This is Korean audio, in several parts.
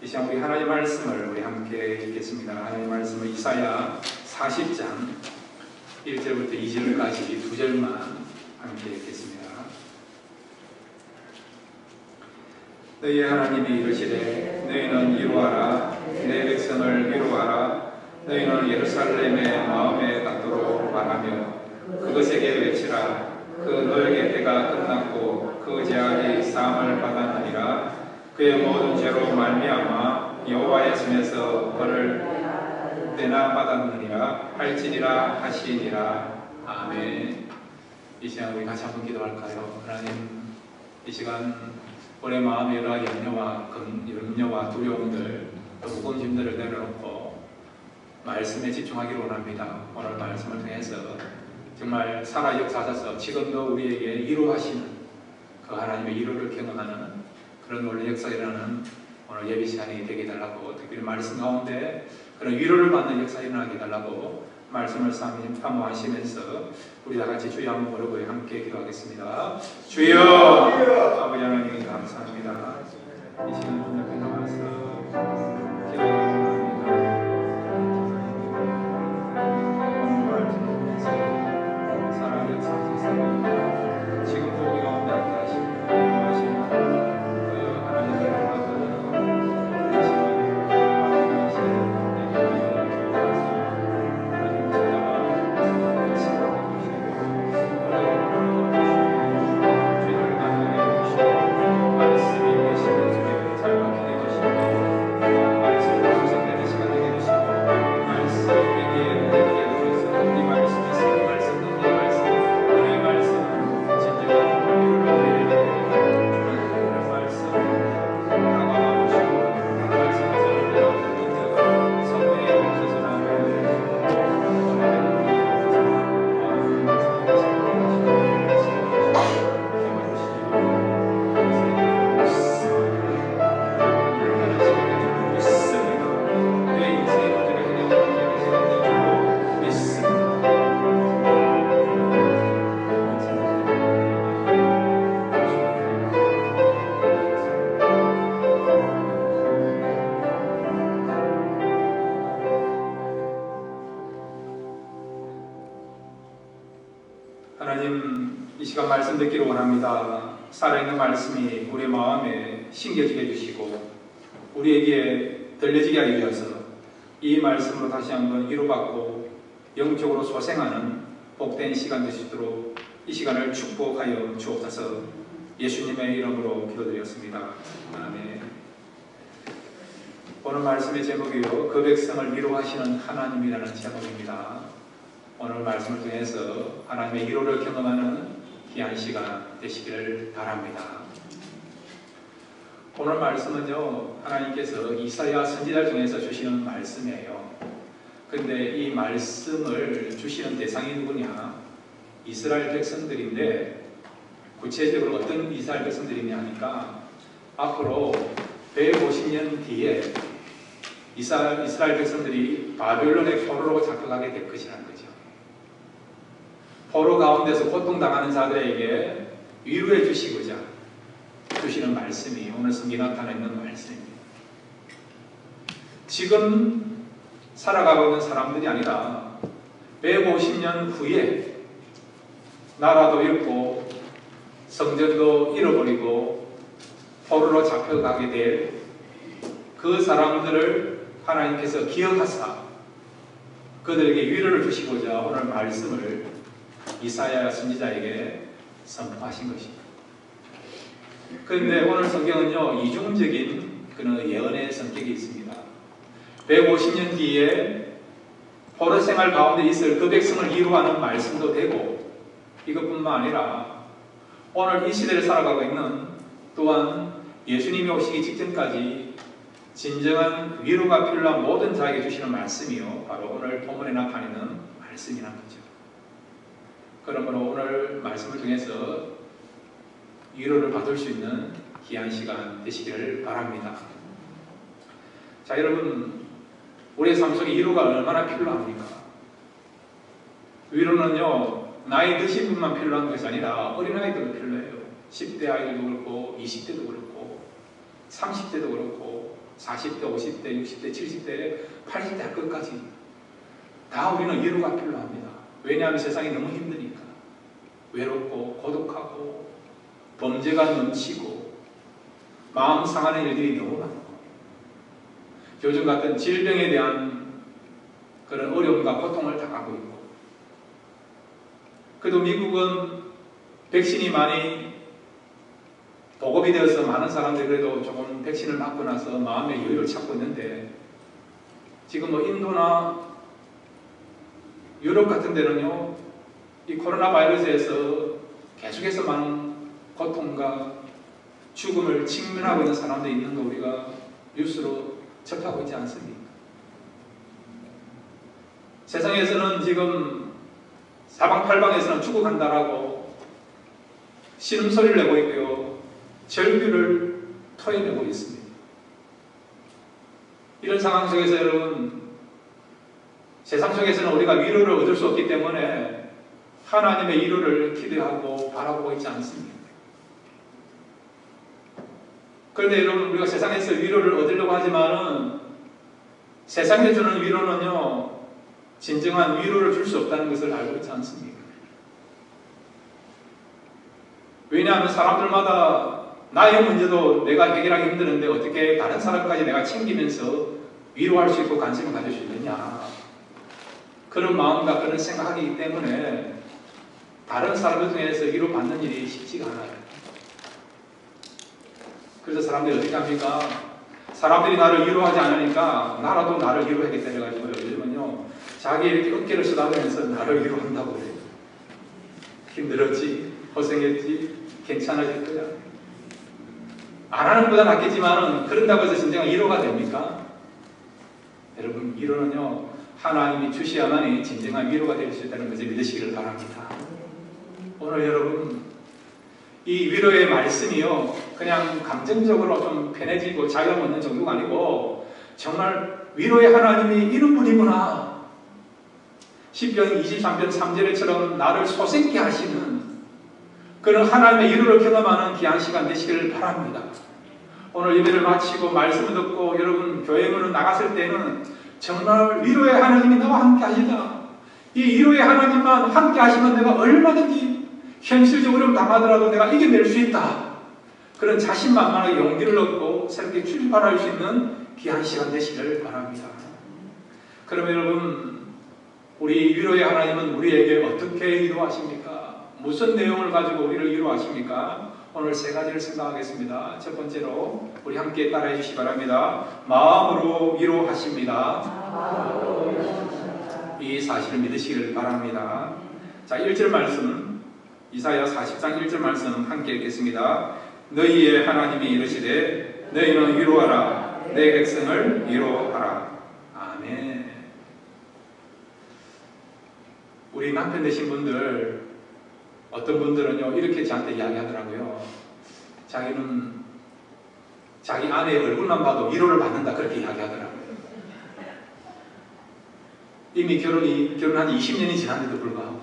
이 시간 우리 하나님의 말씀을 우리 함께 읽겠습니다. 하나님의 말씀을 이사야 40장 1절부터 2절까지 두 절만 함께 읽겠습니다. 너희 하나님이 이르시되 너희는 위로하라. 내 백성을 위로하라. 너희는 예루살렘의 마음에 닿도록 말하며 그것에게 외치라. 그 노역의 때가 끝났고 그 제약이 사함을 받았느니라. 그의 모든 죄로 말미암아 여호와의 손에서 벌을 내나 받았느니라 할지니라 하시니라. 아멘. 이 시간 우리 같이 한번 기도할까요? 하나님, 이 시간 우리 마음의 여러 염려와 두려움들, 또 무거운 짐들을 내려놓고 말씀에 집중하기를 원합니다. 오늘 말씀을 통해서 정말 살아 역사하셔서 지금도 우리에게 위로하시는 그 하나님의 위로를 경험하는 그런 원래 역사가 일어나는 오늘 예배 시간이 되게 해달라고, 특별히 말씀 가운데 그런 위로를 받는 역사가 일어나게 해달라고 말씀을 사모하시면서 우리 다 같이 주여 한번 부르고 함께 기도하겠습니다. 주여! 아버지 하나님 감사합니다. 이 시간 좀 옆에 나와서 기도하겠습니다. 하나님, 이 시간 말씀 듣기를 원합니다. 살아있는 말씀이 우리 마음에 심겨지게 해주시고 우리에게 들려지게 하기 위해서 이 말씀으로 다시 한번 위로받고 영적으로 소생하는 복된 시간 되시도록 이 시간을 축복하여 주옵소서. 예수님의 이름으로 기도드렸습니다. 아멘. 오늘 말씀의 제목이요, 그 백성을 위로하시는 하나님이라는 제목입니다. 오늘 말씀을 통해서 하나님의 위로를 경험하는 귀한 시간 되시기를 바랍니다. 오늘 말씀은요, 하나님께서 이사야 선지자 중에서 주시는 말씀이에요. 그런데 이 말씀을 주시는 대상이 누구냐? 이스라엘 백성들인데, 구체적으로 어떤 이스라엘 백성들이냐 하니까 앞으로 150년 뒤에 이스라엘 백성들이 바벨론의 포로로 잡혀가게 될 것이라는 거죠. 포로 가운데서 고통당하는 자들에게 위로해 주시고자 주시는 말씀이 오늘 성경에 나타나 있는 말씀입니다. 지금 살아가고 있는 사람들이 아니라 150년 후에 나라도 잃고 성전도 잃어버리고 포로로 잡혀가게 될 그 사람들을 하나님께서 기억하사 그들에게 위로를 주시고자 오늘 말씀을 이사야 선지자에게 선포하신 것입니다. 그런데 오늘 성경은요, 이중적인 그런 예언의 성격이 있습니다. 150년 뒤에 포로 생활 가운데 있을 그 백성을 위로하는 말씀도 되고, 이것뿐만 아니라 오늘 이 시대를 살아가고 있는 또한 예수님이 오시기 직전까지 진정한 위로가 필요한 모든 자에게 주시는 말씀이요, 바로 오늘 본문에 나타나는 말씀이란 거죠. 그러므로 오늘 말씀을 통해서 위로를 받을 수 있는 귀한 시간 되시기를 바랍니다. 자, 여러분, 우리의 삶 속에 위로가 얼마나 필요합니까? 위로는요, 나이 드신 분만 필요한 것이 아니라 어린아이들도 필요해요. 10대 아이들도 그렇고 20대도 그렇고 30대도 그렇고 40대, 50대, 60대, 70대, 80대 할 것까지 다 우리는 위로가 필요합니다. 왜냐하면 세상이 너무 힘드니까. 외롭고 고독하고 범죄가 넘치고 마음 상하는 일들이 너무 많고 요즘 같은 질병에 대한 그런 어려움과 고통을 당하고 있고 그래도 미국은 백신이 많이 보급이 되어서 많은 사람들이 그래도 조금 백신을 맞고 나서 마음의 여유를 찾고 있는데 지금 뭐 인도나 유럽 같은 데는요 이 코로나 바이러스에서 계속해서 많은 고통과 죽음을 직면하고 있는 사람들이 있는 거 우리가 뉴스로 접하고 있지 않습니까? 세상에서는 지금 사방팔방에서는 죽어간다라고 신음소리를 내고 있고요. 절규를 토해내고 있습니다. 이런 상황 속에서 여러분 세상 속에서는 우리가 위로를 얻을 수 없기 때문에 하나님의 위로를 기대하고 바라보고 있지 않습니다. 그런데 여러분 우리가 세상에서 위로를 얻으려고 하지만은 세상에 주는 위로는요 진정한 위로를 줄 수 없다는 것을 알고 있지 않습니까? 왜냐하면 사람들마다 나의 문제도 내가 해결하기 힘드는데 어떻게 다른 사람까지 내가 챙기면서 위로할 수 있고 관심을 가질 수 있느냐 그런 마음과 그런 생각이기 때문에 다른 사람들 중에서 위로받는 일이 쉽지가 않아요. 그래서 사람들이 어떻게 합니까? 사람들이 나를 위로하지 않으니까 나라도 나를 위로하겠다 해가지고요. 요즘은요 자기 이렇게 어깨를 쓰다보면서 나를 위로한다고 그래요. 힘들었지, 고생했지, 괜찮아질 거야. 안 하는 것보다 낫겠지만 그런다고 해서 진정한 위로가 됩니까? 여러분 위로는요 하나님이 주셔야만이 진정한 위로가 될 수 있다는 것을 믿으시기를 바랍니다. 오늘 여러분 이 위로의 말씀이요 그냥 감정적으로 좀 편해지고 자유가 얻는 정도가 아니고 정말 위로의 하나님이 이런 분이구나. 시편 23편 3절에처럼 나를 소생케 하시는 그런 하나님의 위로를 경험하는 귀한 시간 되시기를 바랍니다. 오늘 예배를 마치고 말씀을 듣고 여러분 교회 문을 나갔을 때는 정말 위로의 하나님이 나와 함께 하시다. 이 위로의 하나님만 함께 하시면 내가 얼마든지 현실적 어려움 당하더라도 내가 이겨낼 수 있다. 그런 자신만만하게 용기를 얻고 새롭게 출발할 수 있는 귀한 시간 되시기를 바랍니다. 그러면 여러분 우리 위로의 하나님은 우리에게 어떻게 위로하십니까? 무슨 내용을 가지고 우리를 위로하십니까? 오늘 세 가지를 생각하겠습니다. 첫 번째로 우리 함께 따라해 주시기 바랍니다. 마음으로 위로하십니다. 이 사실을 믿으시기를 바랍니다. 자, 1절 말씀 이사야 40장 1절 말씀 함께 읽겠습니다. 너희의 하나님이 이르시되 너희는 위로하라 내 백성을 위로하라. 아멘. 우리 남편 되신 분들 어떤 분들은요 이렇게 저한테 이야기하더라고요. 자기는 자기 아내의 얼굴만 봐도 위로를 받는다 그렇게 이야기하더라고요. 이미 결혼한 20년이 지났는데도 불구하고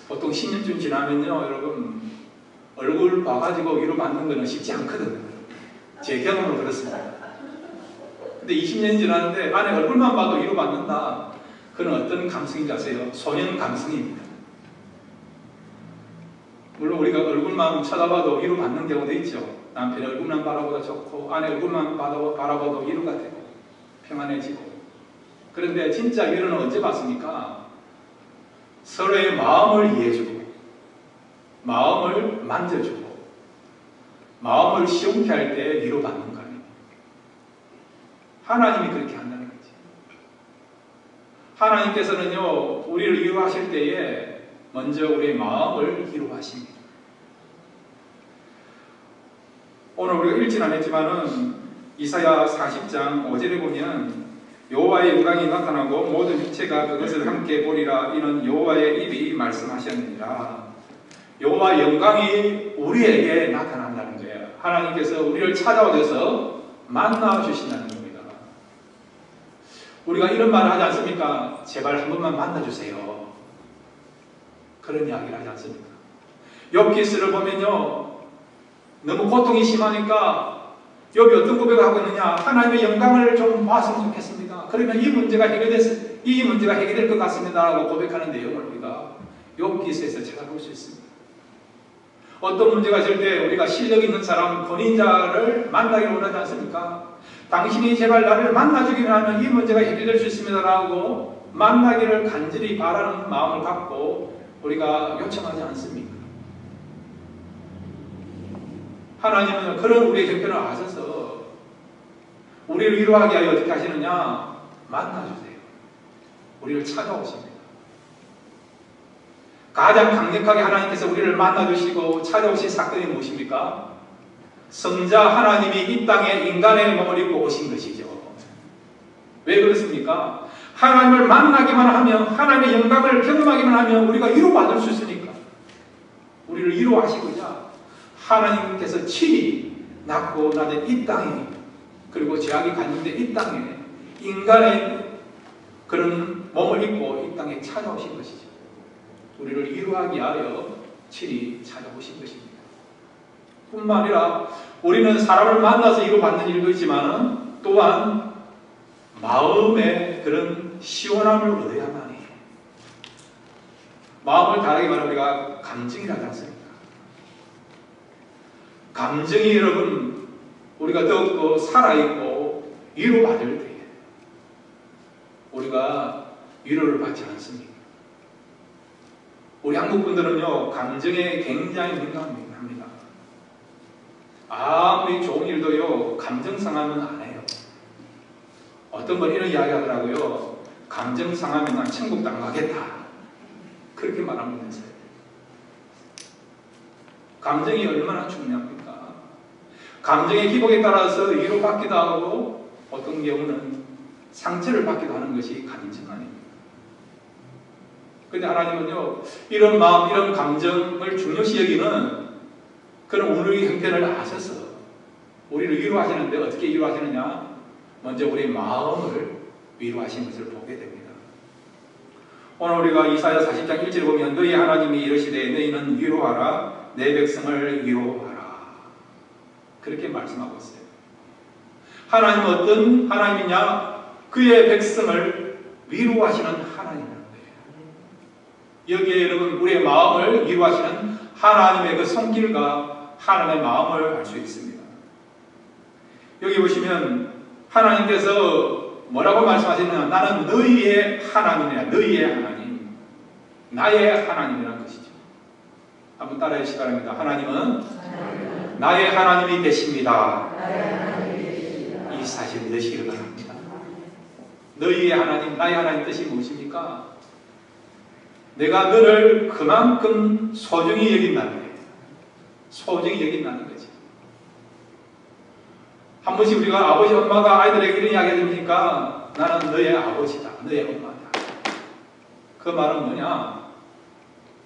보통 10년쯤 지나면요 여러분 얼굴 봐가지고 위로받는 거는 쉽지 않거든요. 제 경험은 그렇습니다. 근데 20년이 지났는데 아내 얼굴만 봐도 위로받는다. 그건 어떤 감성인지 아세요? 소년 감성입니다. 물론 우리가 얼굴만 쳐다봐도 위로받는 경우도 있죠. 남편의 얼굴만 바라보다 좋고 아내 얼굴만 바라봐도 위로가 되고 평안해지고. 그런데 진짜 위로는 언제 받습니까? 서로의 마음을 이해해주고 마음을 만져주고 마음을 시원케 할 때 위로받는 거예요. 하나님이 그렇게 한다는 거지. 하나님께서는요 우리를 위로하실 때에 먼저 우리의 마음을 위로하십니다. 오늘 우리가 읽지는 않았지만은 이사야 40장 5절에 보면 여호와의 영광이 나타나고 모든 육체가 그것을 함께 보리라. 이는 여호와의 입이 말씀하셨느니라. 여호와의 영광이 우리에게 나타난다는 거예요. 하나님께서 우리를 찾아오셔서 만나 주신다는 겁니다. 우리가 이런 말을 하지 않습니까? 제발 한 번만 만나주세요. 그런 이야기를 하지 않습니까? 욥기서를 보면요 너무 고통이 심하니까 욥이 어떤 고백을 하고 있느냐? 하나님의 영광을 좀 봤으면 좋겠습니다. 그러면 이 문제가 해결될 것 같습니다라고 고백하는 내용을 우리가 욥기서에서 찾아볼 수 있습니다. 어떤 문제가 있을 때 우리가 실력 있는 사람, 권위자를 만나기를 원하지 않습니까? 당신이 제발 나를 만나주기만 하면 이 문제가 해결될 수 있습니다라고 만나기를 간절히 바라는 마음을 갖고 우리가 요청하지 않습니까? 하나님은 그런 우리의 형편을 아셔서 우리를 위로하게 하여 어떻게 하시느냐? 만나주세요. 우리를 찾아오십니다. 가장 강력하게 하나님께서 우리를 만나주시고 찾아오신 사건이 무엇입니까? 성자 하나님이 이 땅에 인간의 몸을 입고 오신 것이죠. 왜 그렇습니까? 하나님을 만나기만 하면, 하나님의 영광을 경험하기만 하면 우리가 위로받을 수 있으니까. 우리를 위로하시고자 하나님께서 친히 낳고 나된 이 땅에, 그리고 죄악이 간직된 이 땅에 인간의 그런 몸을 입고 이 땅에 찾아오신 것이죠. 우리를 위로하기 위하여 친히 찾아오신 것입니다. 뿐만 아니라 우리는 사람을 만나서 위로받는 일도 있지만 또한 마음의 그런 시원함을 얻어야만이, 마음을 다르게 말하면 우리가 감정이라고 하지 않습니까? 감정이 여러분 우리가 더욱더 살아있고 위로받을 때 우리가 위로를 받지 않습니까? 우리 한국 분들은요, 감정에 굉장히 민감합니다. 아무리 좋은 일도요, 감정 상하면 안 해요. 어떤 분 이런 이야기 하더라고요. 감정 상하면 난 천국도 안 가겠다. 그렇게 말하는 분이 있어요. 감정이 얼마나 중요합니까? 감정의 기복에 따라서 위로받기도 하고 어떤 경우는 상처를 받기도 하는 것이 감정 아닙니까? 근데 하나님은요, 이런 마음, 이런 감정을 중요시 여기는 그런 우리의 형편을 아셔서 우리를 위로하시는데 어떻게 위로하시느냐? 먼저 우리 마음을 위로하신 것을 보게 됩니다. 오늘 우리가 이사야 40장 1절을 보면 너희 하나님이 이르시되 너희는 위로하라 내 백성을 위로하라 그렇게 말씀하고 있어요. 하나님은 어떤 하나님이냐? 그의 백성을 위로하시는 하나님이라는 거예요. 여기에 여러분 우리의 마음을 위로하시는 하나님의 그 손길과 하나님의 마음을 알 수 있습니다. 여기 보시면 하나님께서 뭐라고 말씀하시느냐? 나는 너희의 하나님이야. 너희의 하나님. 나의 하나님이라는 것이죠. 한번 따라해 주시기 바랍니다. 하나님은 나의 하나님이 되십니다. 이 사실 넣으시기를 바랍니다. 너희의 하나님, 나의 하나님 뜻이 무엇입니까? 내가 너를 그만큼 소중히 여긴다는 거예요. 소중히 여긴다는 거지. 한 번씩 우리가 아버지, 엄마가 아이들에게 이런 이야기 해줍니까? 나는 너의 아버지다. 너의 엄마다. 그 말은 뭐냐?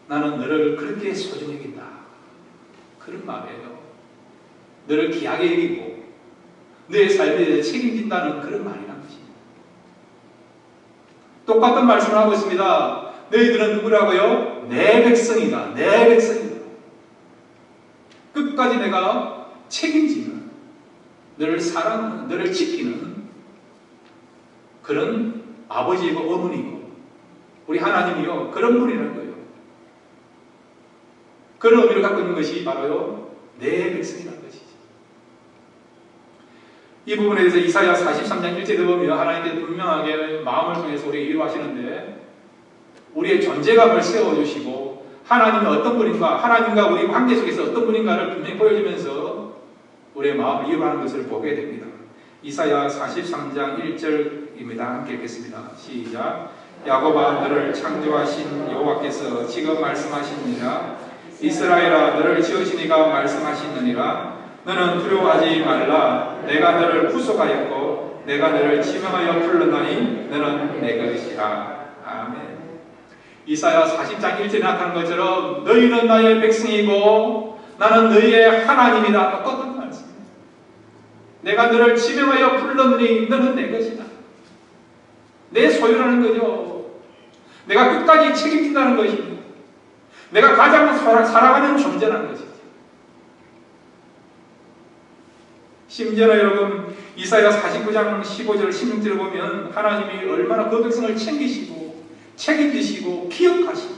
나는 너를 그렇게 소중히 여긴다. 그런 말이에요. 너를 귀하게 여기고 너의 삶에 대해서 책임진다는 그런 말이란 것입니다. 똑같은 말씀을 하고 있습니다. 너희들은 누구라고요? 내 백성이다. 내 백성이다. 끝까지 내가 책임지는, 너를 사랑하는, 너를 지키는 그런 아버지이고 어머니이고 우리 하나님이요, 그런 분이라는 거예요. 그런 의미를 갖고 있는 것이 바로요, 내 백성이라는 것이죠. 이 부분에 대해서 이사야 43장 1절에 보면 하나님께서 분명하게 마음을 통해서 우리에게 위로하시는데 우리의 존재감을 세워주시고 하나님이 어떤 분인가, 하나님과 우리 관계 속에서 어떤 분인가를 분명히 보여주면서 우리의 마음을 위로하는 것을 보게 됩니다. 이사야 43장 1절입니다. 함께 읽겠습니다. 시작. 야곱아 너를 창조하신 여호와께서 지금 말씀하시느니라. 이스라엘아 너를 지으신 이가 말씀하시느니라. 너는 두려워하지 말라. 내가 너를 구속하였고 내가 너를 지명하여 불렀나니 너는 내 것이라. 아멘. 이사야 40장 1절에 나타난 것처럼 너희는 나의 백성이고 나는 너희의 하나님이다. 똑같은 말씀입니다. 내가 너를 지명하여 불렀으니 너는 내 것이다. 내 소유라는 거죠. 내가 끝까지 책임진다는 것입니다. 내가 가장 사랑하는 존재라는 것이죠. 심지어는 여러분 이사야 49장 15절 16절을 보면 하나님이 얼마나 그 백성을 챙기시고 책임지시고 기억하시고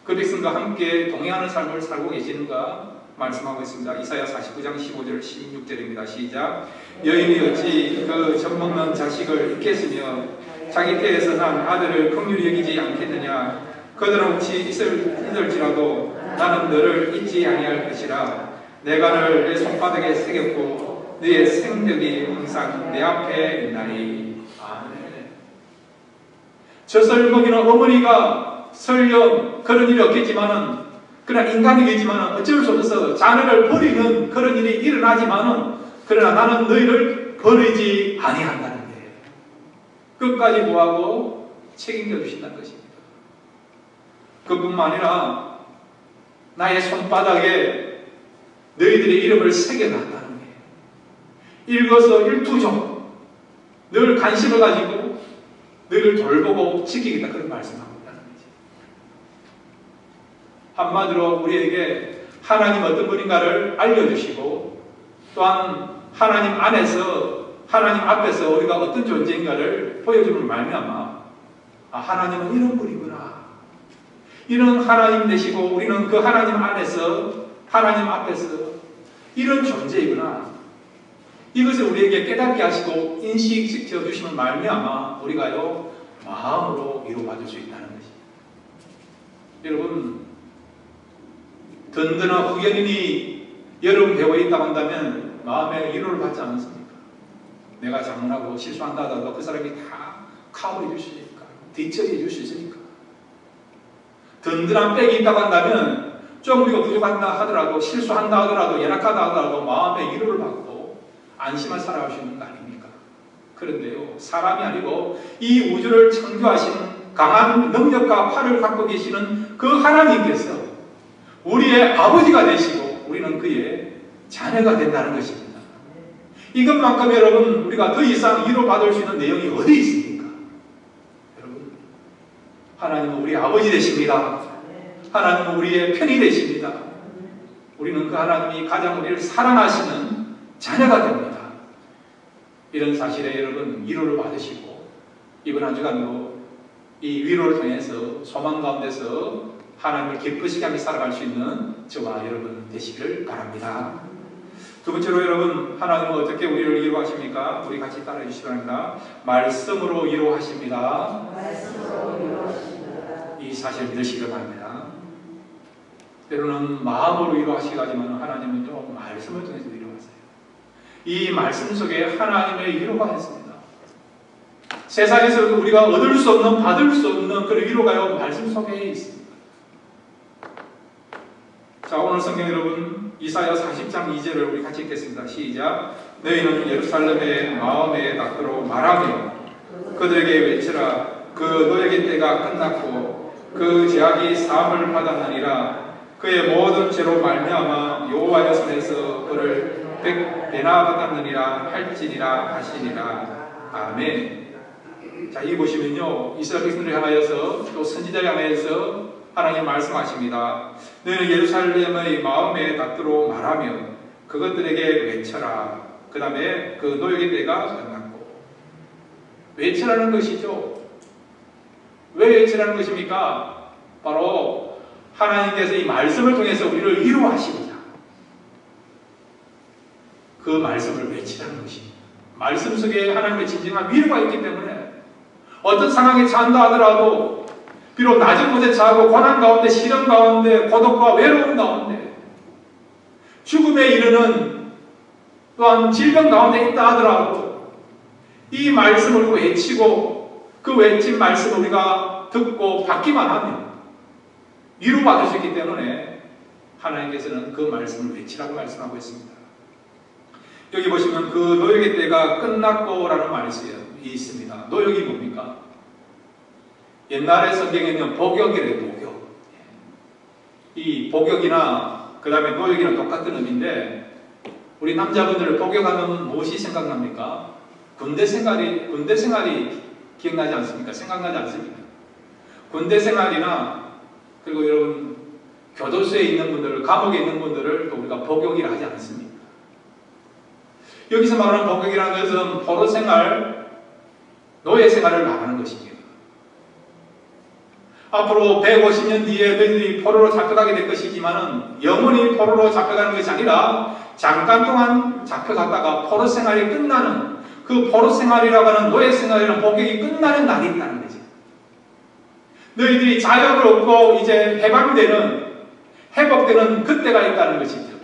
그 백성과 함께 동행하는 삶을 살고 계시는가 말씀하고 있습니다. 이사야 49장 15절 16절입니다. 시작. 여인이 어찌 그 젖먹는 자식을 잊겠으며 자기 태에서 난 아들을 긍휼히 여기지 않겠느냐. 그들은 혹시 잊을지라도 나는 너를 잊지 아니할 것이라. 내가 너를 내 손바닥에 새겼고 너의 생력이 항상 내 앞에 있나니. 아멘. 젖을 먹이는 어머니가 설령 그런 일이 없겠지만은, 그러나 인간이겠지만은 어쩔 수 없어서 자녀를 버리는 그런 일이 일어나지만은, 그러나 나는 너희를 버리지 아니한다는 거예요. 끝까지 뭐하고 책임져 주신다는 것입니다. 그뿐만 아니라 나의 손바닥에 너희들의 이름을 새겨놨다는 거예요. 일거수일투족 늘 관심을 가지고 너희를 돌보고 지키겠다, 그런 말씀하고 있다는 거죠. 한마디로 우리에게 하나님 어떤 분인가를 알려주시고, 또한 하나님 안에서, 하나님 앞에서 우리가 어떤 존재인가를 보여주는 말미암아 하나님은 이런 분이구나, 이런 하나님 되시고 우리는 그 하나님 안에서, 하나님 앞에서 이런 존재이구나, 이것을 우리에게 깨닫게 하시고 인식시켜 주시는 말미암아 우리가요 마음으로 위로받을 수 있다는 것입니다. 여러분, 든든한 후견인이 여러분 배후에 있다고 한다면 마음에 위로를 받지 않습니까? 내가 잘못하고 실수한다 하더라도 그 사람이 다 커버해 줄 수 있으니까, 뒷처리해 줄 수 있으니까. 든든한 백이 있다고 한다면 좀 우리가 부족한다 하더라도, 실수한다 하더라도, 연약하다 하더라도 마음의 위로를 받고 안심을 살아갈 수 있는 거 아닙니까? 그런데요, 사람이 아니고 이 우주를 창조하시는 강한 능력과 팔을 갖고 계시는 그 하나님께서 우리의 아버지가 되시고 우리는 그의 자녀가 된다는 것입니다. 이것만큼 여러분 우리가 더 이상 위로받을 수 있는 내용이 어디 있습니까? 여러분, 하나님은 우리 아버지 되십니다. 하나님은 우리의 편이 되십니다. 우리는 그 하나님이 가장 우리를 사랑하시는 자녀가 됩니다. 이런 사실에 여러분 위로를 받으시고 이번 한 주간도 이 위로를 통해서 소망 가운데서 하나님을 기쁘시게 하며 살아갈 수 있는 저와 여러분 되시기를 바랍니다. 두 번째로 여러분, 하나님은 어떻게 우리를 위로하십니까? 우리 같이 따라해 주시기 바랍니다. 말씀으로 위로하십니다. 이 사실을 믿으시기 바랍니다. 때로는 마음으로 위로하시기도 하지만 하나님은 좀 말씀을 통해서 위로하세요. 이 말씀 속에 하나님의 위로가 있습니다. 세상에서 우리가 얻을 수 없는, 받을 수 없는 그런 위로가 말씀 속에 있습니다. 자, 오늘 성경 여러분 이사야 40장 2절을 우리 같이 읽겠습니다. 시작. 너희는 예루살렘의 마음에 닿도록 말하며 그들에게 외치라. 그 노역의 때가 끝났고 그 죄악이 사함을 받았느니라. 그의 모든 죄로 말미암아 여호와의 손에서 그를 100배나 받았느니라 할지니라 하시니라. 아멘. 자, 이 보시면요, 이스라엘 백성들을 향하여서 또 선지자를 향하여서 하나님 말씀하십니다. 너희는 예루살렘의 마음에 닿도록 말하며 그것들에게 외쳐라. 그 다음에 그 노역의 때가 끝났고. 외쳐라는 것이죠. 왜 외쳐라는 것입니까? 바로 하나님께서 이 말씀을 통해서 우리를 위로하시고자 그 말씀을 외치라는 것입니다. 말씀 속에 하나님의 진정한 위로가 있기 때문에 어떤 상황에 처한다 하더라도, 비록 낮은 곳에 처하고 고난 가운데, 시련 가운데, 고독과 외로움 가운데, 죽음에 이르는 또한 질병 가운데 있다 하더라도 이 말씀을 외치고 그 외친 말씀을 우리가 듣고 받기만 하면 위로받을 수 있기 때문에 하나님께서는 그 말씀을 외치라고 말씀하고 있습니다. 여기 보시면 그 노역의 때가 끝났고 라는 말이 있습니다. 노역이 뭡니까? 옛날의 성경에는 복역이래요. 복역. 이 복역이나 그 다음에 노역이랑 똑같은 의미인데, 우리 남자분들 복역하면 무엇이 생각납니까? 군대 생활이 기억나지 않습니까? 생각나지 않습니까? 군대 생활이나, 그리고 여러분 교도소에 있는 분들, 감옥에 있는 분들을 또 우리가 복역이라 하지 않습니까? 여기서 말하는 복역이라는 것은 포로 생활, 노예 생활을 말하는 것입니다. 앞으로 150년 뒤에 너희들이 포로로 잡혀가게 될 것이지만은 영원히 포로로 잡혀가는 것이 아니라 잠깐 동안 잡혀갔다가 포로 생활이 끝나는, 그 포로 생활이라고 하는 노예 생활이라는 복역이 끝나는 날이 있다는 거죠. 너희들이 자유를 얻고 이제 해방되는, 회복되는 그때가 있다는 것이죠.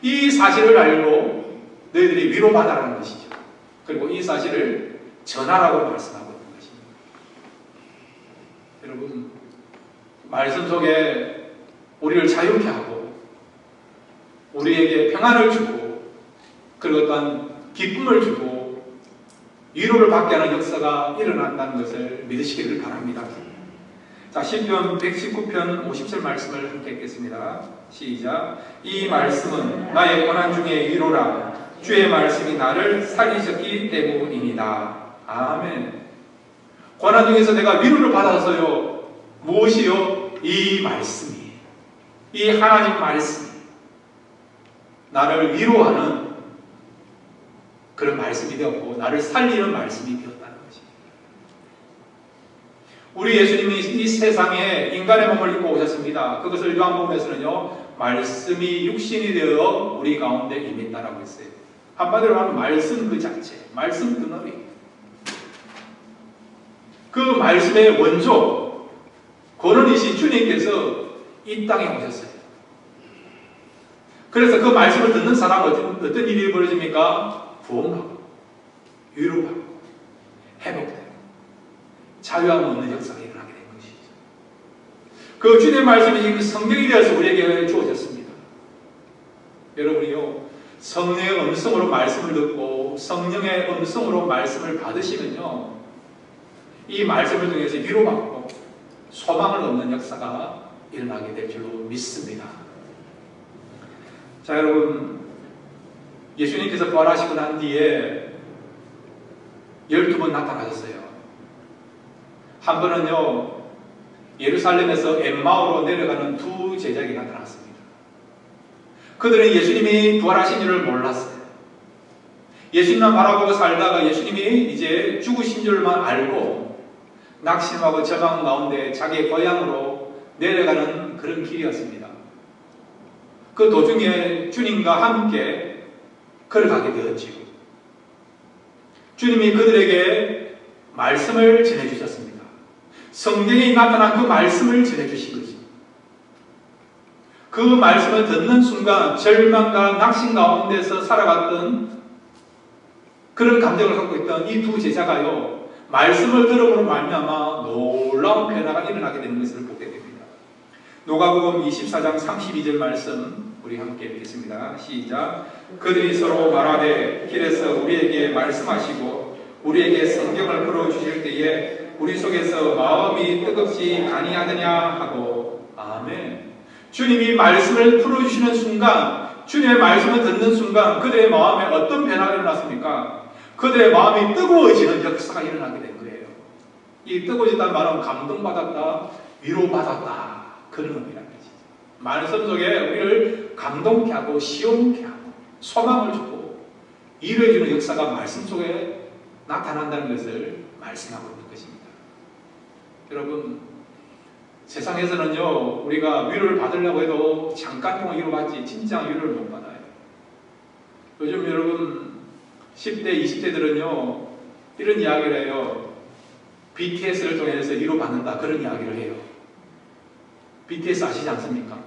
이 사실을 알고 너희들이 위로받아라는 것이죠. 그리고 이 사실을 전하라고 말씀하고 있는 것입니다. 여러분, 말씀 속에 우리를 자유케 하고 우리에게 평안을 주고 그리고 또한 기쁨을 주고 위로를 받게 하는 역사가 일어난다는 것을 믿으시기를 바랍니다. 자, 시편 119편 50절 말씀을 함께 읽겠습니다. 시작. 이 말씀은 나의 고난 중에 위로라. 주의 말씀이 나를 살리셨기 때문입니다. 아멘. 고난 중에서 내가 위로를 받아서요. 무엇이요? 이 말씀이, 이 하나님 말씀이 나를 위로하는 그런 말씀이 되었고 나를 살리는 말씀이 되었다는 것입니다. 우리 예수님이 이 세상에 인간의 몸을 입고 오셨습니다. 그것을 요한복음에서는요, 말씀이 육신이 되어 우리 가운데 임했다라고 했어요. 한마디로 하면 말씀 그 자체, 말씀 덩어리. 그 말씀의 원조 권원이신 주님께서 이 땅에 오셨어요. 그래서 그 말씀을 듣는 사람은 어떤 일이 벌어집니까? 구원하고 위로하고 회복되고 자유함 얻는 역사가 일어나게 된 것이죠. 그 주님의 말씀이 지금 성경이 되어서 우리에게 주어졌습니다. 여러분이요, 성령의 음성으로 말씀을 듣고 성령의 음성으로 말씀을 받으시면요, 이 말씀을 통해서 위로받고 소망을 얻는 역사가 일어나게 될 줄로 믿습니다. 자, 여러분, 예수님께서 부활하시고 난 뒤에 12번 나타나셨어요. 한 번은요, 예루살렘에서 엠마오로 내려가는 두 제자에게 나타났습니다. 그들은 예수님이 부활하신 줄을 몰랐어요. 예수님만 바라보고 살다가 예수님이 이제 죽으신 줄만 알고 낙심하고 절망 가운데 자기의 고향으로 내려가는 그런 길이었습니다. 그 도중에 주님과 함께 걸어가게 되었지요. 주님이 그들에게 말씀을 전해주셨습니다. 성경에 나타난 그 말씀을 전해주신 거죠. 그 말씀을 듣는 순간 절망과 낙심 가운데서 살아갔던 그런 감정을 갖고 있던 이 두 제자가요, 말씀을 들음으로 말미암아 놀라운 변화가 일어나게 되는 것을 보게 됩니다. 누가복음 24장 32절 말씀 우리 함께 읽겠습니다. 시작. 그들이 서로 말하되 길에서 우리에게 말씀하시고 우리에게 성경을 풀어주실 때에 우리 속에서 마음이 뜨겁지 아니하느냐 하고. 아멘. 주님이 말씀을 풀어주시는 순간, 주님의 말씀을 듣는 순간 그들의 마음에 어떤 변화가 일어났습니까? 그들의 마음이 뜨거워지는 역사가 일어나게 된 거예요. 이 뜨거워졌다는 말은 감동받았다, 위로받았다, 그런 의미라는 거지. 말씀 속에 우리를 감동케 하고 시원케 하고 소망을 주고 이루어지는 역사가 말씀 속에 나타난다는 것을 말씀하고 있는 것입니다. 여러분, 세상에서는요, 우리가 위로를 받으려고 해도 잠깐 동안 위로받지 진짜 위로를 못 받아요. 요즘 여러분 10대, 20대들은요, 이런 이야기를 해요. BTS를 통해서 위로받는다, 그런 이야기를 해요. BTS 아시지 않습니까?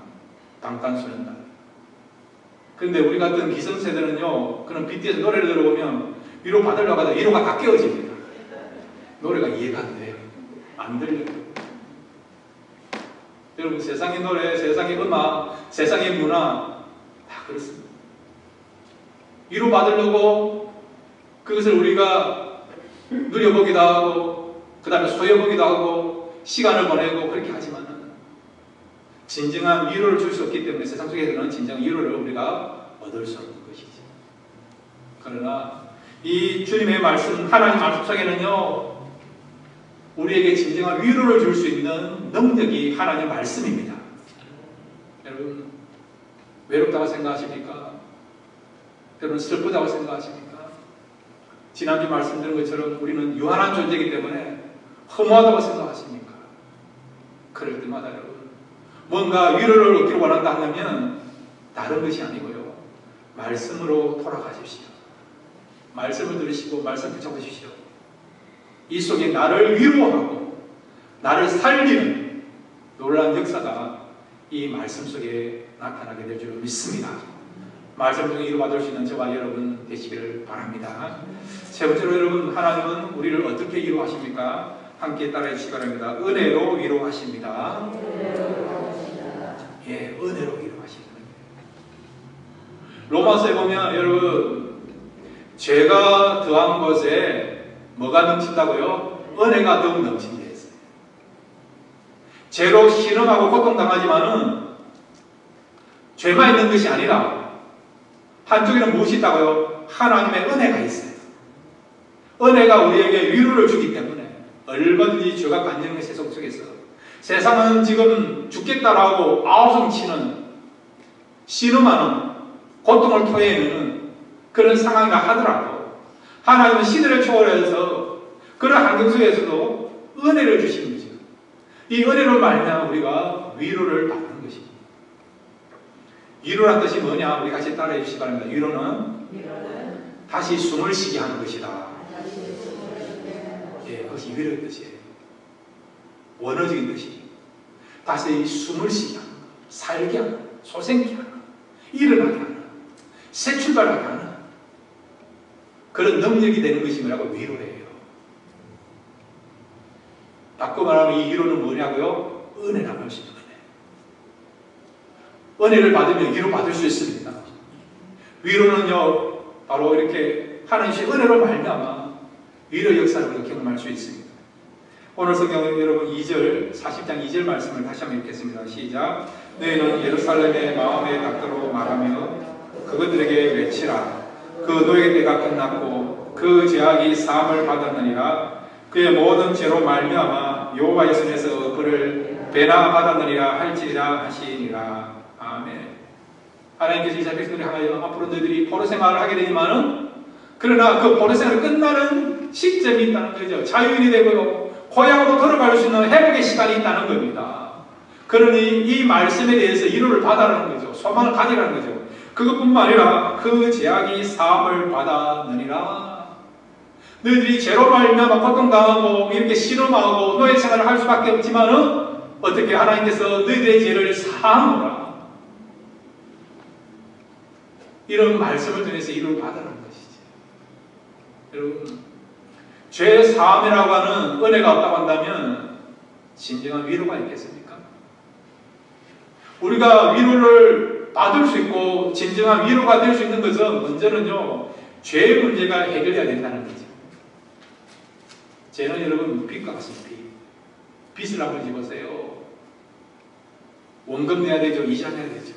방탄소년단. 그런데 우리 같은 기성세대는요, 그런 BTS 노래를 들어보면 위로받으려고 하다 위로가 다 깨어집니다. 노래가 이해가 안 돼요. 안 들려요. 여러분, 세상의 노래, 세상의 음악, 세상의 문화 다 그렇습니다. 위로받으려고 그것을 우리가 누려보기도 하고 그 다음에 소여보기도 하고 시간을 보내고 그렇게 하지만 진정한 위로를 줄 수 없기 때문에 세상 속에서는 진정한 위로를 우리가 얻을 수 없는 것이죠. 그러나 이 주님의 말씀, 하나님 말씀 속에는요, 우리에게 진정한 위로를 줄 수 있는 능력이 하나님의 말씀입니다. 여러분, 외롭다고 생각하십니까? 여러분 슬프다고 생각하십니까? 지난주 말씀드린 것처럼 우리는 유한한 존재이기 때문에 허무하다고 생각하십니까? 그럴 때마다 여러분 뭔가 위로를 얻기를 원한다 하면 다른 것이 아니고요, 말씀으로 돌아가십시오. 말씀을 들으시고 말씀 붙여보십시오. 이 속에 나를 위로하고 나를 살리는 놀라운 역사가 이 말씀 속에 나타나게 될 줄 믿습니다. 말씀 중에 위로받을 수 있는 저와 여러분 되시기를 바랍니다. 세 번째로 여러분, 하나님은 우리를 어떻게 위로하십니까? 함께 따라해 주시기 바랍니다. 은혜로 위로하십니다. 예, 은혜로 위로하십니다. 로마서에 보면 여러분, 죄가 더한 것에 뭐가 넘친다고요? 은혜가 더욱 넘친다 했어요. 죄로 실험하고 고통당하지만은 죄만 있는 것이 아니라 한쪽에는 무엇이 있다고요? 하나님의 은혜가 있어요. 은혜가 우리에게 위로를 주기 때문에 얼마든지 죄가 간증의 세상 속에서 세상은 지금 죽겠다라고 아우성치는 씨름하는 고통을 토해내는 그런 상황이라 하더라도 하나님은 시대를 초월해서 그런 환경 속에서도 은혜를 주시는 거죠. 이 은혜로 말미암아 우리가 위로를 받는 것입니다. 위로란 뜻이 뭐냐? 우리 같이 따라해 주시기 바랍니다. 위로는 다시 숨을 쉬게 하는 것이다. 예, 그것이 위로의 뜻이에요. 원어적인 뜻이 다시 숨을 쉬게 하는 것, 살게 하는 것, 소생케 하는 것, 일어나게 하는 것, 새 출발하게 하는 것, 그런 능력이 되는 것이 뭐라고? 위로예요. 바꿔 말하면 이 위로는 뭐냐고요? 은혜라고 할 수 있는 은혜. 은혜를 받으면 위로 받을 수 있습니다. 위로는요, 바로 이렇게 하나님의 은혜로 말미암아 위로 역사를 우리가 경험할 수 있습니다. 오늘 성경은 여러분 2절, 40장 2절 말씀을 다시 한번 읽겠습니다. 시작. 너희는 예루살렘의 마음에 닥도록 말하며 그것들에게 외치라. 그 노예 때가 끝났고 그 죄악이 사함을 받았느니라. 그의 모든 죄로 말미암아 여호와의 손에서 그를 배나 받았느니라 할지니라 하시니라. 아멘. 하나님께서 이스라엘 백성들을 향하여 앞으로 너희들이 포로 생활을 하게 되지만은, 그러나 그 포로 생활이 끝나는 시점이 있다는 거죠. 자유인이 되고요, 고향으로 돌아갈 수 있는 회복의 시간이 있다는 겁니다. 그러니 이 말씀에 대해서 위로를 받아라는 거죠. 소망을 가지라는 거죠. 그것뿐만 아니라 그 죄악이 사함을 받았느니라. 너희들이 죄로 말미암아 고통당하고 이렇게 실험하고 노예 생활을 할 수밖에 없지만은 어떻게 하나님께서 너희들의 죄를 사하노라. 이런 말씀을 통해서 위로를 받아라는 것이죠. 여러분, 죄 사함이라고 하는 은혜가 없다고 한다면 진정한 위로가 있겠습니까? 우리가 위로를 받을 수 있고 진정한 위로가 될 수 있는 것은 먼저는요, 죄의 문제가 해결돼야 된다는 거죠. 죄는 여러분 빚과 같습니다. 빚을 한번 집으세요. 원금 내야 되죠. 이자 내야 되죠.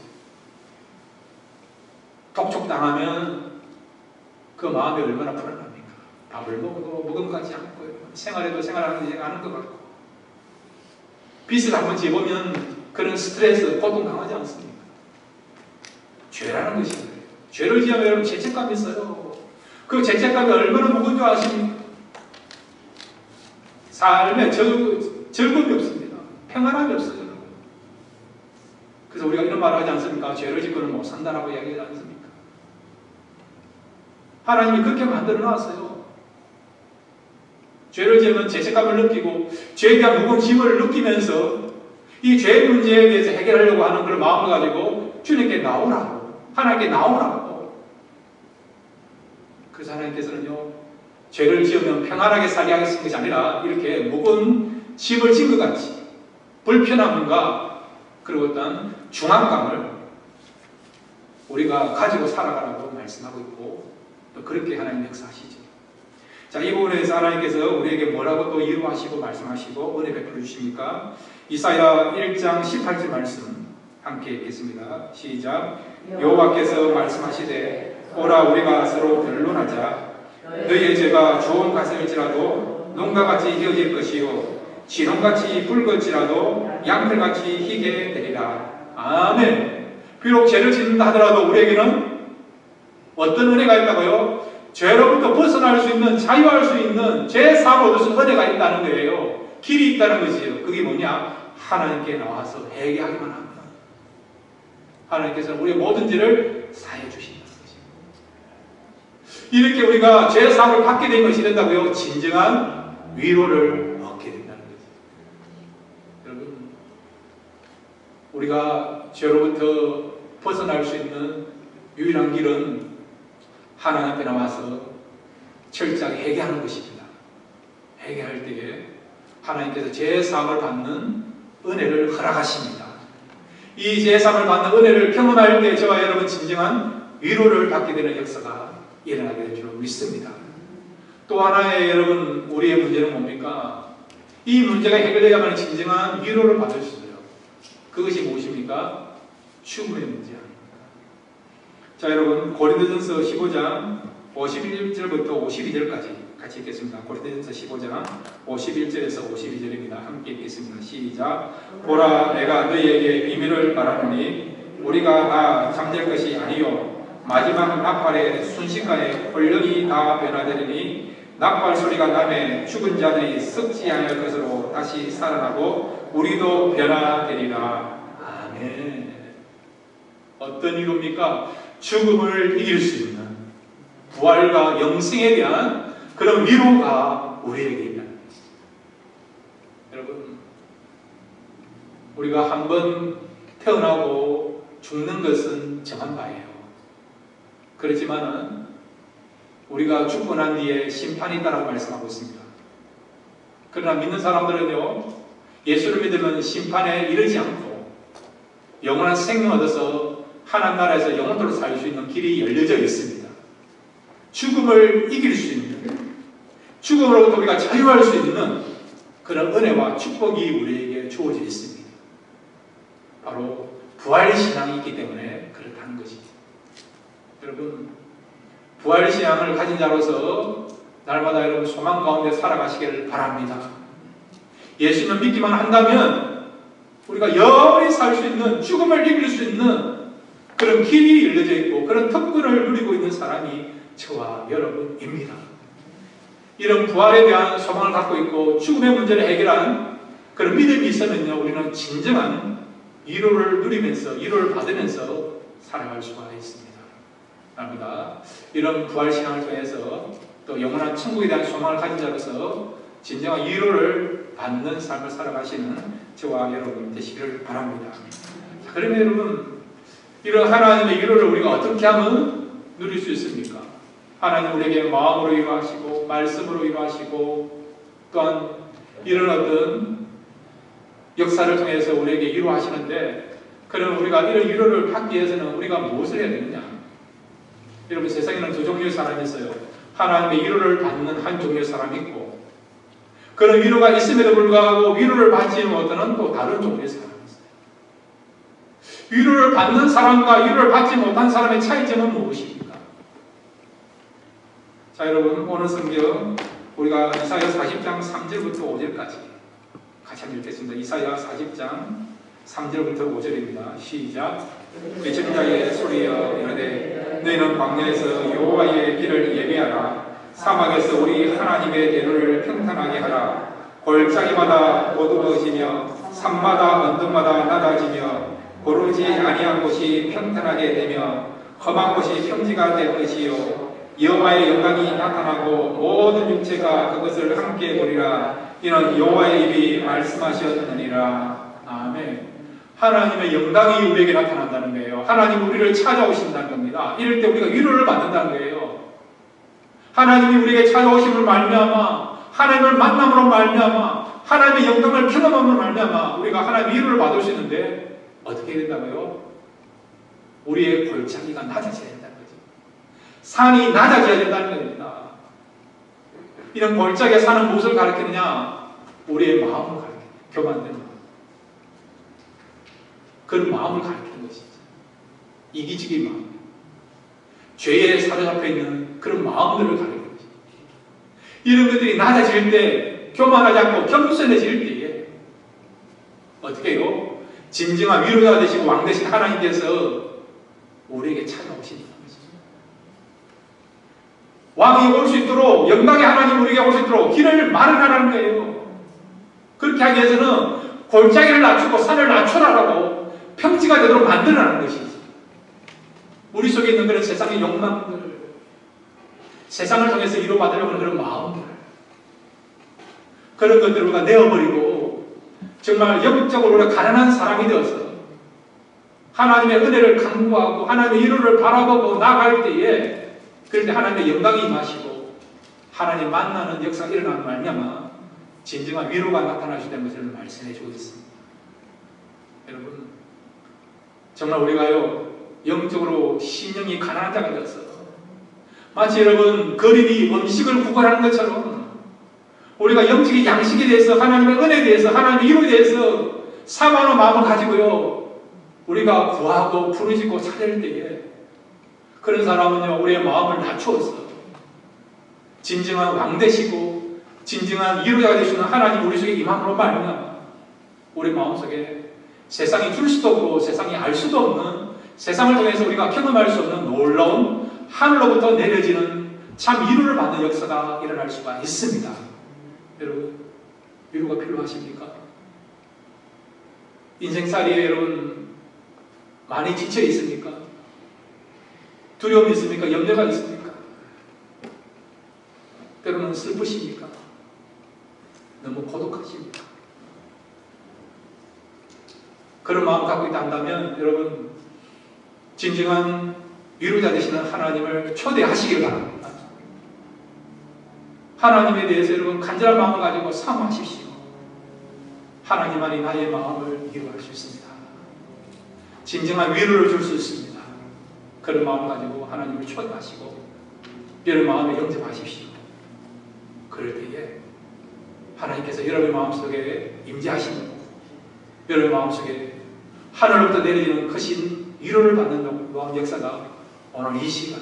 독촉당하면 그 마음이 얼마나 불안합니까? 밥을 먹어도 먹음 같지 않고요. 생활해도 생활하는 게 아는 것 같고. 빚을 한번 집으면 그런 스트레스, 고통 당하지 않습니까? 죄라는 것이 그래요. 죄를 지으면 여러분 죄책감이 있어요. 그 죄책감이 얼마나 무거운 줄 아십니까? 삶에 즐거움이 없습니다. 평안함이 없어요. 그래서 우리가 이런 말을 하지 않습니까? 죄를 짓고는 못 산다라고 이야기하지 않습니까? 하나님이 그렇게 만들어 놨어요. 죄를 지으면 죄책감을 느끼고 죄에 대한 무거운 짐을 느끼면서 이 죄의 문제에 대해서 해결하려고 하는 그런 마음을 가지고 주님께 나오라고, 하나님께 나오라고. 그래서 하나님께서는요, 죄를 지으면 평안하게 살게 하겠는 것이 아니라 이렇게 무거운 짐을 진 것 같이 불편함과 그리고 어떤 중압감을 우리가 가지고 살아가라고 말씀하고 있고, 또 그렇게 하나님 역사하시죠. 자, 이 부분에서 하나님께서 우리에게 뭐라고 또 위로하시고 말씀하시고 은혜 베풀어 주십니까? 이사야 1장 18절 말씀 함께 읽겠습니다. 시작. 여호와께서 말씀하시되 오라 우리가 서로 변론하자. 너희의 죄가 좋은 가슴일지라도 농가같이 희어질 것이요 진홍같이 붉을지라도 양털같이 희게 되리라. 아멘. 비록 죄를 짓는다 하더라도 우리에게는 어떤 은혜가 있다고요? 죄로부터 벗어날 수 있는, 자유할 수 있는, 죄 사함을 얻을 수 있는 은혜가 있다는 거예요. 길이 있다는 것이에요. 그게 뭐냐? 하나님께 나와서 회개하기만 합니다. 하나님께서는 우리의 모든 죄를 사해 주신다는 것이에요. 이렇게 우리가 죄 사함을 받게 된 것이 된다고요? 진정한 위로를 얻게 된다는 거죠. 여러분, 우리가 죄로부터 벗어날 수 있는 유일한 길은 하나님 앞에 나와서 철저하게 회개하는 것입니다. 회개할 때에 하나님께서 죄 사함을 받는 은혜를 허락하십니다. 이 죄 사함을 받는 은혜를 경험할 때 저와 여러분 진정한 위로를 받게 되는 역사가 일어나게 될 줄 믿습니다. 또 하나의 여러분 우리의 문제는 뭡니까? 이 문제가 해결되야만 진정한 위로를 받을 수 있어요. 그것이 무엇입니까? 죽음의 문제 아닙니까? 자, 여러분 고린도전서 15장 51절부터 52절까지 같이 읽겠습니다. 고린도전서 15장 51절에서 52절입니다. 함께 읽겠습니다. 시작. 보라, 내가 너희에게 비밀을 말하노니 우리가 다 잠들 것이 아니요 마지막 나팔의 순식간에 혼령이 다 변화되리니 나팔 소리가 나매 죽은 자들이 썩지 아니할 것으로 다시 살아나고 우리도 변화되리라. 아멘. 어떤 이유입니까? 죽음을 이길 수 있는 부활과 영생에 대한 그런 위로가 우리에게 있는 것입니다. 여러분, 우리가 한번 태어나고 죽는 것은 정한 바예요. 그렇지만은 우리가 죽고 난 뒤에 심판이 있다고 말씀하고 있습니다. 그러나 믿는 사람들은요, 예수를 믿으면 심판에 이르지 않고 영원한 생명을 얻어서 하나님 나라에서 영원토록 살 수 있는 길이 열려져 있습니다. 죽음을 이길 수 있는, 죽음으로부터 우리가 자유할 수 있는 그런 은혜와 축복이 우리에게 주어져 있습니다. 바로 부활신앙이 있기 때문에 그렇다는 것입니다. 여러분, 부활신앙을 가진 자로서 날마다 여러분 소망 가운데 살아가시기를 바랍니다. 예수님을 믿기만 한다면 우리가 영원히 살 수 있는, 죽음을 이길 수 있는 그런 길이 열려져 있고 그런 특권을 누리고 있는 사람이 저와 여러분입니다. 이런 부활에 대한 소망을 갖고 있고 죽음의 문제를 해결한 그런 믿음이 있으면요, 우리는 진정한 위로를 누리면서, 위로를 받으면서 살아갈 수가 있습니다. 합니다. 이런 부활신앙을 통해서 또 영원한 천국에 대한 소망을 가진 자로서 진정한 위로를 받는 삶을 살아가시는 저와 여러분 되시기를 바랍니다. 자, 그러면 여러분, 이런 하나님의 위로를 우리가 어떻게 하면 누릴 수 있습니까? 하나님 우리에게 마음으로 위로하시고 말씀으로 위로하시고 또한 이런 어떤 역사를 통해서 우리에게 위로하시는데, 그러면 우리가 이런 위로를 받기 위해서는 우리가 무엇을 해야 되느냐? 여러분, 세상에는 두 종류의 사람이 있어요. 하나님의 위로를 받는 한 종류의 사람이 있고, 그런 위로가 있음에도 불구하고 위로를 받지 못하는 또 다른 종류의 사람이 있어요. 위로를 받는 사람과 위로를 받지 못한 사람의 차이점은 무엇입니까? 자, 여러분, 오늘 성경 우리가 이사야 40장 3절부터 5절까지 같이 한번 읽겠습니다. 이사야 40장 3절부터 5절입니다. 시작. 외치는 자의 소리여 이르되 너희는 광야에서 여호와의 길을 예비하라. 사막에서 우리 하나님의 대로를 평탄하게 하라. 골짜기마다 어두워지며 산마다 언덕마다 낮아지며 고르지 아니한 곳이 평탄하게 되며 험한 곳이 평지가 될 것이요 여호와의 영광이 나타나고 모든 육체가 그것을 함께 보리라. 이는 여호와의 입이 말씀하셨느니라. 아멘. 하나님의 영광이 우리에게 나타난다는 거예요. 하나님이 우리를 찾아오신다는 겁니다. 이럴 때 우리가 위로를 받는다는 거예요. 하나님이 우리에게 찾아오심을 말미암아, 하나님을 만남으로 말미암아, 하나님의 영광을 경험함으로 말미암아 우리가 하나님의 위로를 받을 수 있는데 어떻게 된다고요? 우리의 골짜기가 낮아져야 된다는 거죠. 산이 낮아져야 된다는 겁니다. 이런 골짜기의 산은 무엇을 가리키느냐? 우리의 마음을 가리킵니다. 교만된 마음. 그런 마음을 가리키는 것이죠. 이기적인 마음, 죄에 사로잡혀 있는 그런 마음들을 가리키는 것이죠. 이런 것들이 낮아질 때, 교만하지 않고 겸손해질 때에 어떻게 해요? 진정한 위로자 되시고 왕 되신 하나님께서 우리에게 찾아오신다는 것이죠. 왕이 올 수 있도록, 영광의 하나님 우리에게 올 수 있도록 길을 마련하라는 거예요. 그렇게 하기 위해서는 골짜기를 낮추고 산을 낮춰라라고 평지가 되도록 만들어라는 것이지. 우리 속에 있는 그런 세상의 욕망들, 세상을 통해서 이루어받으려고 하는 그런 마음들, 그런 것들을 우리가 내어버리고 정말 영적으로 우리가 가난한 사람이 되어서 하나님의 은혜를 간구하고 하나님의 이루를 바라보고 나갈 때에, 그런데 하나님의 영광이 임하시고 하나님 만나는 역사가 일어나는 말미암아 진정한 위로가 나타나실 것을 말씀해 주고 있습니다. 여러분, 정말 우리가요 영적으로 심령이 가난한 자가 되어서 마치 여러분 거린이 음식을 구걸하는 것처럼 우리가 영적인 양식에 대해서, 하나님의 은혜에 대해서, 하나님의 이루에 대해서 사모하는 마음을 가지고요 우리가 구하고 부르짖고 찾을 때에, 그런 사람은요 우리의 마음을 낮추어서 진정한 왕 되시고 진정한 이루자가 되시는 하나님 우리 속에 임함으로 말미암아 우리 마음속에 세상이 줄 수도 없고 세상이 알 수도 없는, 세상을 통해서 우리가 경험할 수 없는 놀라운 하늘로부터 내려지는 참 위로를 받는 역사가 일어날 수가 있습니다. 여러분, 위로가 필요하십니까? 인생살이에 여러분 많이 지쳐 있습니까? 두려움이 있습니까? 염려가 있습니까? 때로는 슬프십니까? 너무 고독하십니까? 그런 마음 갖고 있다 한다면 여러분 진정한 위로자 되시는 하나님을 초대하시길 바랍니다. 하나님에 대해서 여러분 간절한 마음을 가지고 사모하십시오. 하나님만이 나의 마음을 위로할 수 있습니다. 진정한 위로를 줄 수 있습니다. 그런 마음을 가지고 하나님을 초대하시고 여러분 마음에 영접하십시오. 그럴 때에 하나님께서 여러분의 마음속에 임재하시는, 여러분의 마음속에 하늘로부터 내리는 크신 위로를 받는 놀라운 역사가 오늘 이 시간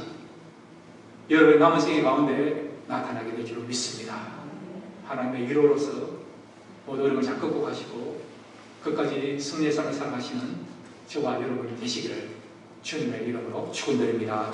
여러분의 남은 생애 가운데 나타나게 될 줄 믿습니다. 하나님의 위로로서 모든 어려움을 잘 극복하시고 끝까지 승리의 삶을 살아가시는 저와 여러분이 되시기를 주님의 이름으로 축원드립니다.